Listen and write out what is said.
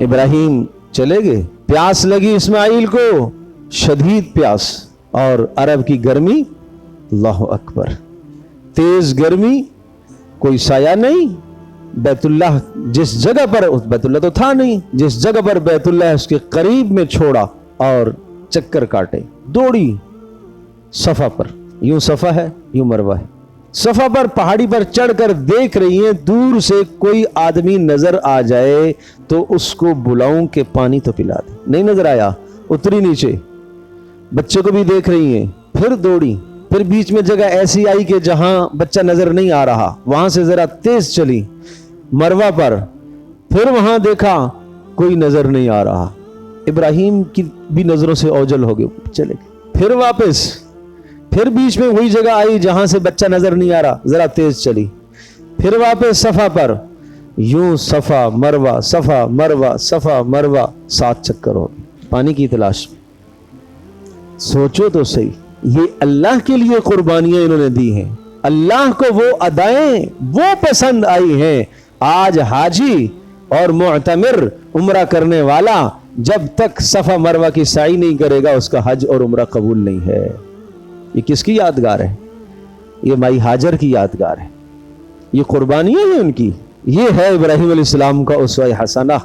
ابراہیم چلے گئے. پیاس لگی اسماعیل کو, شدید پیاس, اور عرب کی گرمی, اللہ اکبر, تیز گرمی, کوئی سایہ نہیں. بیت اللہ جس جگہ پر, بیت اللہ تو تھا نہیں, جس جگہ پر بیت اللہ ہے اس کے قریب میں چھوڑا اور چکر کاٹے, دوڑی صفا پر. یوں صفا ہے, یوں مروہ ہے. صفا پر پہاڑی پر چڑھ کر دیکھ رہی ہیں, دور سے کوئی آدمی نظر آ جائے تو اس کو بلاؤں کہ پانی تو پلا دے. نہیں نظر آیا, اتری نیچے, بچے کو بھی دیکھ رہی ہیں, پھر دوڑی. پھر بیچ میں جگہ ایسی آئی کہ جہاں بچہ نظر نہیں آ رہا, وہاں سے ذرا تیز چلی مروہ پر, پھر وہاں دیکھا کوئی نظر نہیں آ رہا. ابراہیم کی بھی نظروں سے اوجل ہو گئے, چلے گئے. پھر واپس, پھر بیچ میں وہی جگہ آئی جہاں سے بچہ نظر نہیں آ رہا, ذرا تیز چلی. پھر واپس صفا پر, یوں صفا مروہ صفا مروہ صفا مروہ, 7 چکر ہو گئے پانی کی تلاش میں. سوچو تو صحیح, یہ اللہ کے لیے قربانیاں انہوں نے دی ہیں, اللہ کو وہ ادائیں وہ پسند آئی ہیں. آج حاجی اور معتمر عمرہ کرنے والا جب تک صفا مروہ کی سعی نہیں کرے گا اس کا حج اور عمرہ قبول نہیں ہے. یہ کس کی یادگار ہے؟ یہ مائی ہاجر کی یادگار ہے, یہ قربانیاں ہیں ان کی. یہ ہے ابراہیم علیہ السلام کا اسوہ حسنہ.